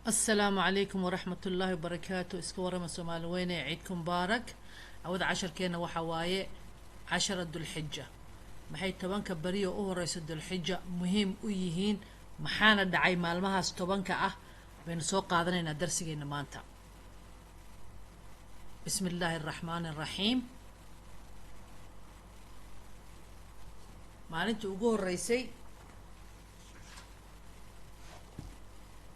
السلام عليكم ورحمة الله وبركاته. اسكو ورما سومال وين عيدكم مبارك. عود 10 كينا وحواي 10 ذو الحجة maxay tobanka bari oo u horeysa dul xija muhiim u yihiin maxaana dhacay maalmahaas tobanka ah baynu soo qaadanaynaa darsigeena maanta. bismillaahir rahmaanir rahiim. maalintii ugu horeysay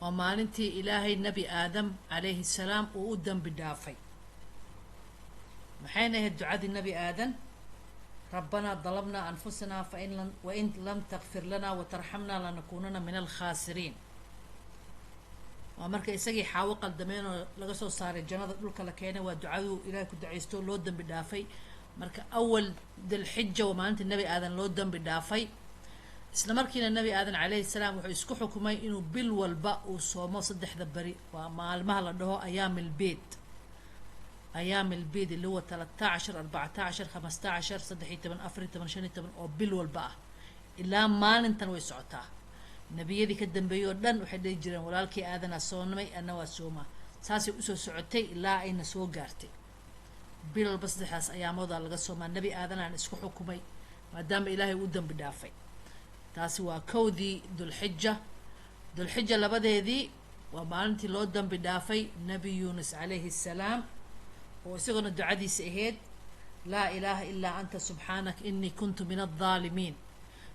waa maalintii ilaahay nabi aadam calayhi salaam uu u dambi dhaafay. maxayna ahayd ducadii nabi aadam؟ ربنا ظلمنا أنفسنا وإن لم تغفر لنا وترحمنا لنكونن من الخاسرين. ومركا إساقي حاوق الدمين لغسو صار الجنة دولك لكينا ودعاو إلهي كدعيستو لودن بدافي. مركا أول ذي الحجة ومعنى النبي آذن لودن بدافي. إسلامركينا النبي آذن عليه السلام وحيسكو حكمي إنو بل والباء وصوما صدح ذبري ومع المهلة أنه أيام البيت. أيام البيد اللي هو 13 14 15 صدحي 8 أفري 8 شني 8 أو بالوالباء إلا ما ننتن ويسعتها. النبي ذي كدن بيودن وحد يجري ولالك آذن الصومي أنا وسوما ساسي أسو سعتي إلا أين سو قارتي بيل بس دحاس أيام وضع القصوما النبي آذن عن اسكو حكمي ما دام إلهي ودن بدافي. تاسي وكودي ذو الحجة لبدا ذي ومالنتي لودن بدافي نبي يونس عليه السلام وسيقولنا الدعاء سهيد لا إله إلا أنت سبحانك إني كنت من الظالمين.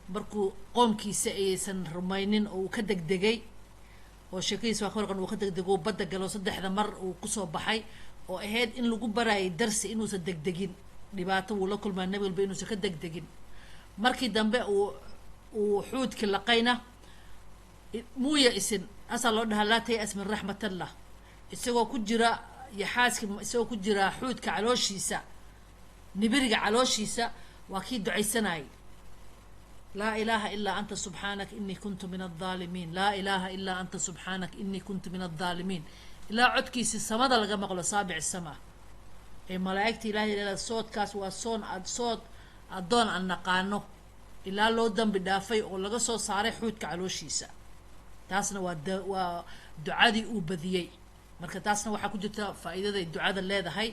بركو قوم كي سن رمينين أو كدك دقي وشكيس وخرقن وكدك دقو بدك قالوا صدح ذا مر وقصوا بحي وإهيد إن لقوا براي درس إنه صدق دقين لباتو ولا كل ما النبي البينو سكدك دقين مركي دنبا وحود كلقينا مو يأسن أسأل الله لا تيأس من رحمة الله. السوا كجرا يحاسك سو كجرا حودك علوشيسا نبرق علوشيسا واكيد دعي سناي لا إله إلا أنت سبحانك إني كنت من الظالمين. لا إله إلا أنت سبحانك إني كنت من الظالمين. لا عدكيس السماء لقى مغلى صابع السماء إيه ملائكتي إلهي إلى الصوت كاس والصون الصوت الدون عن نقانه إلا لو دم بدافي ولقى صوت صاري حودك علوشيسا تاسنا ودعادي وبذيي. marka taasna waxa ku jirta faa'iidada ducada leedahay.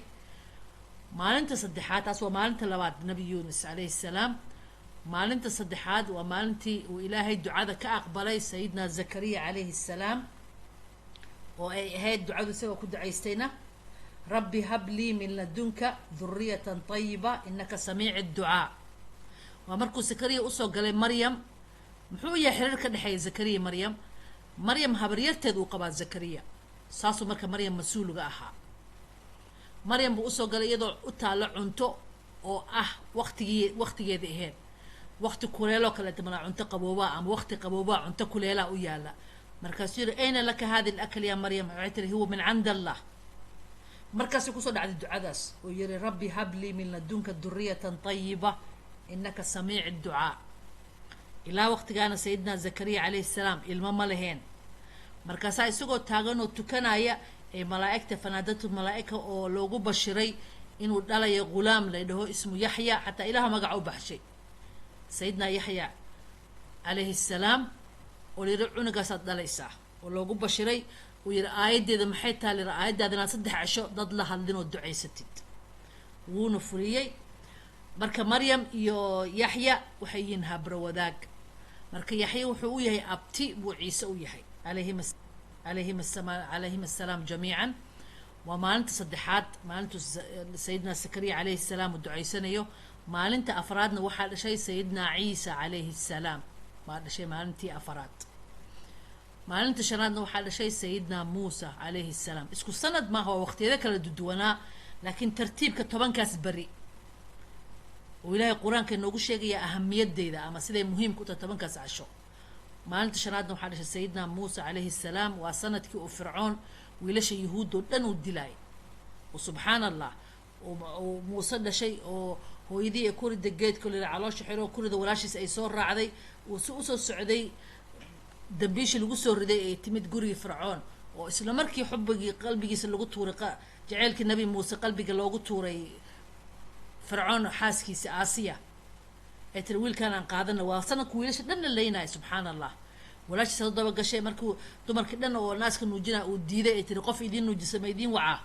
maalinta saddexaad taas waa maalinta labaad nabi Yunus alayhi salaam. maalinta saddexaad waa maalintii uu ilaahay ducada ka aqbalay sayidna Zakariya alayhi salaam oo ay ahayd ducadu isagoo ku ducaystayna rabbi habli min ladunka dhurriyatan tayyiba innaka samii'ud du'a. waa markuu Zakariya u soo galay Maryam. muxuu yahay xiriir ka dhaxeeya Zakariya Maryam habaryarteed uu qabaa Zakariya saasoo marka Maryam masuulga ahaa. Maryam buu soo galay iyadoo u taala cunto oo ah waqtigeeda ahayd waqti kuleelo kale tamana cunto qabooba ama waqti qabooba cunto kuleela u yaala. markaas yiri ayna laka hadi al-akl ya Maryam aytiri huwa min 'ind Allah. markaas ku soo dhacday ducadaas oo yiri rabbi habli min ladunka dhurriyatan tayyiba innaka samii'ud du'a. ila waqtigaana sayidna Zakariya alayhi salaam ilma ma lahayn. markaasa isagoo taagan oo tukanaya ee malaa'ikta fanaadatu malaa'ika oo loogu bashiray inuu dhalayo gulaam la dhaho ismu Yahya hatta ilaaha magac u baxshay sayidna Yahya alayhi salaam oo leeyahay cunugaas dhalaysa oo loogu bashiray oo yiri aayadeeda maxay tahay aayadeedana 3 casho dad la hadlin oo duceysatid wuuna furiyay. marka Maryam iyo Yahya waxay yihiin habro wadaag. marka Yahya wuxuu u yahay abti buu Ciise u yahay عليهم السلام جميعا. ومالنت صدحات مالنت سيدنا زكريا عليه السلام ودعي سنيو مالنت أفرادنا وحال شيء سيدنا عيسى عليه السلام ما شيء مالنتي أفراد مالنت شرادنا وحال شيء سيدنا موسى عليه السلام. اسكو سند ما هو وقت ذاك الدوانا لكن ترتيب كتبان كاس بري وإلهي القرآن كان نقول شيء أهمية ديدا أما سيدا مهم كنت تبان كاس عشو. maalinta shanaadna waxaa dhashay sayidna Muusa alayhi salaam. waa sanadkii uu Fircoon wiilasha Yahuud oo dhan u dilay oo subhanallah oo Muusa dhashay oo hooyadii ay kurida geedka la caloosha xiro kurida walaashiis ay soo raacday oo soo socday dambiish lagu soo riday ee timid guriga Fircoon oo isla markii xubbigii qalbigiisa lagu tuuray jaceelkii nabi Muusa qalbiga loogu tuuray Fircoon xaaskiisa Aasiya. wiilkan aan qaadana waa sanadku wiilasha dhan leeyahay subhanallah walaashi soo daba gashay markuu dumarkii dhan oo naaska nuujina uu diiday ay tiri qof idin nuujisa ma idin wacaa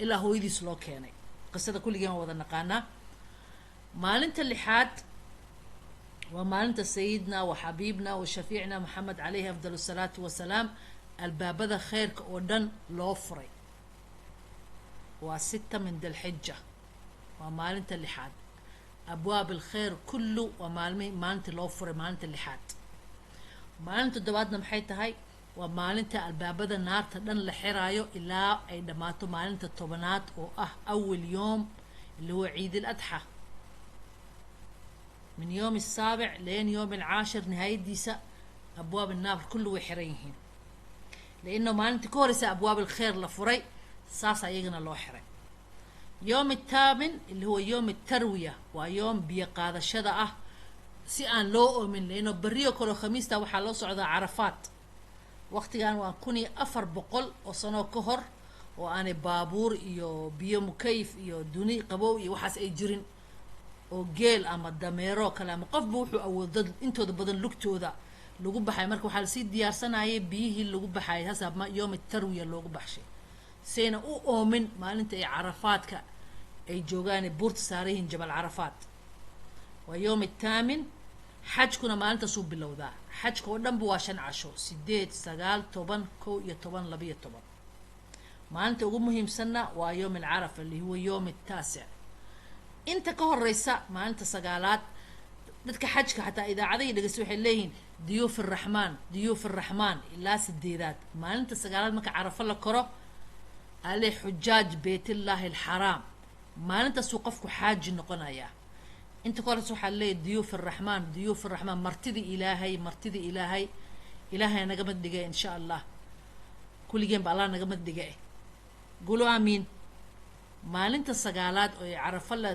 ilaa hooyadiis loo keenay qisada kulligeen wada naqaanaa maalinta lixaad waa maalinta sayidna wa xabiibna wa shafiicna maxamed calayhi afdal salaatu wasalaam albaabada khayrka oo dhan loo furay waa 6 min dilxija waa maalinta lixaad abwaab alkhayr kullu waa maalinta loo furay maalinta lixaad maalinta toddobaadna maxay tahay waa maalinta albaabada naarta dhan la xiraayo ilaa ay dhammaato maalinta tobanaad oo ah awal yoom اللي هو عيد الأضحى من يوم السابع لين يوم العاشر نهاية ديسا أبواب النار كله وحرينهن لأنه ما أنت كورسة أبواب الخير لفري ساسا يغنى لو حري يوم الثامن اللي هو يوم التروية ويوم بيقاذ الشدأة سيان لو من لأنه بريو كل خميس تا وحا لو سعودة عرفات وقت كان وكوني أفر بقل وصنو كهر وأنا بابور إيو بيو مكيف إيو دوني قبو إيو وحاس أي جرين oo geel ama dameero kala ama qof wuxuu awoodad intooda badan lugtooda lagu baxay marka waxa la sii diyaarsanayay biyihii lagu baxay hasaab ma yoom tarwiya loogu baxshay seena u oomin maalinta ay carafaadka ay joogaan buurta saarihin jabal carafaat waa yoom taamin xajkuna maalinta soo bilowda xajka oo dhanba waa 5 casho 8 9 10 11 12 maalinta ugu muhiimsanna waa yoom al-arafa اللي هو يوم التاسع inta ka horeysa maalinta sagaalaad dadka xajka xataa idaacadaha dhageysto waxay leeyihiin diyuuf arrahmaan ilaa sideedaad maalinta sagaalaad marka carafo la koro ale xujaaj baytullaahi alxaraam maalintaas uu qofku xaaji noqonaya inta ka horeysa waxaa leeyahay diyuuf arrahmaan martida ilaahay naga mid dhigay insha Allah kulligeen ba Allah naga mid dhigay gulo amiin maalinta sagaalaad oo carafo la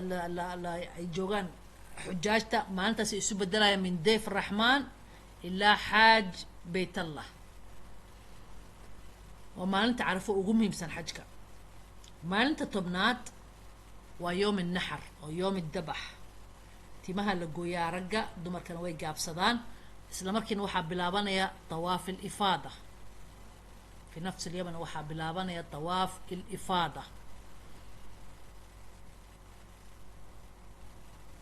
ay joogaan xujaajta maalintaas ay isu bedelayaan min dayf arrahmaan ilaa xaaj baytallah waa maalinta carafo ugu muhiimsan xajka maalinta tobnaad waa yoom النحر oo yoom الذبح timaha la gooyaa ragga dumarkana way gaabsadaan isla markiina waxaa bilaabanaya tawaaf al-ifaada fi nafs al-yawm waxaa bilaabanaya tawaaf al-ifaada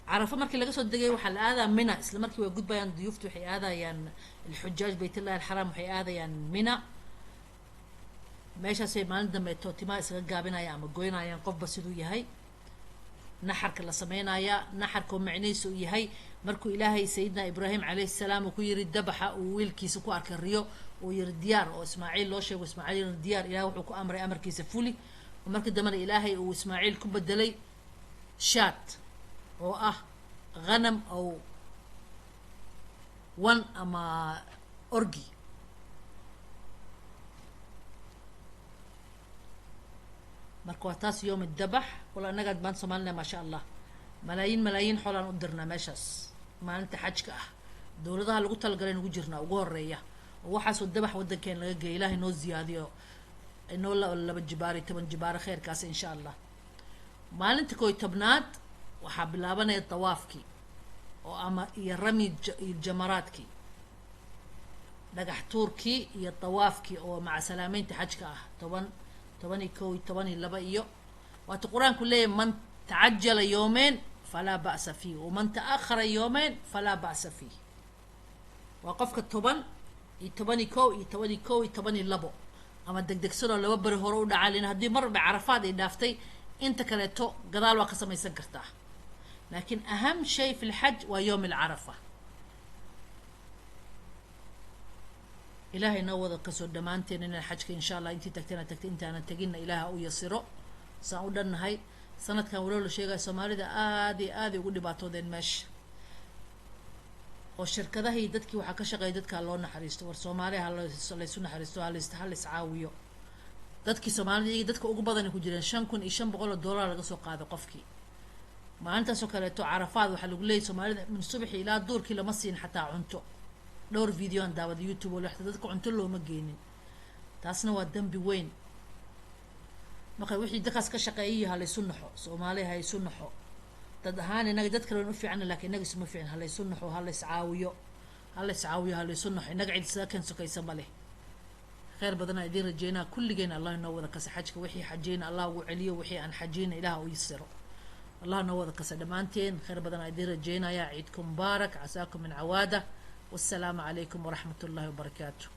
عرفة مركي لقى صوت دقي وحل هذا منى إسلام مركي وجود بيان ضيوفته حي هذا يعني الحجاج بيت الله الحرام وحي هذا يعني منى ماشي سي مان دم توتي ما يسقى جابنا يا مجوينا يا قف بسيدو يهي نحر كلا سمينا يا نحر كم معنيسو يهي مركو إلهي سيدنا إبراهيم عليه السلام وكير الذبحة ويلكي سكو أرك الريو وير الديار وإسماعيل لوشة وإسماعيل الديار إله وحكو أمر كيسفولي ومركو دمر إلهي وإسماعيل كبدلي شات oo ah ghanam oo wan ama orgi marka waa taas yoom الذبح wala naga baan Soomaaliya ma sha Allah malaayiin xolaan u dirna meeshaas maalinta xajka ah dawladaha lagu talgalay ugu jirna ugu horeeya waxaas oo dabax wadankeen laga geeyay Ilaahay noo ziyaadiyo inoo laba jibaari 10 jibaar khayrkaas insha Allah maalinta kooy tobnaad waxaa bilaabanaya tawaafkii oo ama iyo rami jamaraadkii dhagax tuurkii iyo tawaafkii oo maca salaameynta xajka ah 12 iyo waxa quraanku leeyahay man تعجل يومين فلا بأس فيه ومن تأخر يومين فلا بأس فيه وقفك تبني لبو أما دك سنة لو بر هرو دعالين هدي مر بعرفات إدافتي أنت كلتو قدال وقسم يسكرتها لكن أهم شيء في الحج ويوم العرفة إلهي نوض كسر دمانتين إن الحج إن شاء الله أنت تكتنا أنت أنا تجينا إله أو يصيرو سعودنا هاي sanad kan walaalo sheegay Soomaalida aad ugu dhibaatoodeen meesha oo shirkadaha iyo dadkii waxa ka shaqeeyay dadka loo naxariisto war Soomaaliya la isu naxariisto hal iscaawiyo dadkii Soomaalida iyo dadka ugu badan ku jireen $5,500 laga soo qaado qofkii maalintaas oo kale to Carafaad waxa lagu leeyahay Soomaalida min subaxii ilaa duurkii lama siin xataa cunto dhowr video aan daawada YouTube wala xataa dadka cunto looma geenin taasna waa dambi weyn marka wixii dadkaas ka shaqeeyay hal sunnaxo Soomaaliya hay sunnaxo dad ahaan inaga dad kale u fiican laakiin inaga isma fiican hal sunnaxo hal iscaawiyo هلا يسعاوي هلا يسنو حنا قاعد ساكن سكيسة ماله خير بدنا يدير رجينا كل جينا الله ينور كاس حجك وحي حجينا الله وعليه وحي عن حجينا إله ويسره الله ينور كاس دمانتين خير بدنا يدير رجينا يا عيدكم مبارك عساكم من عواده والسلام عليكم ورحمة الله وبركاته.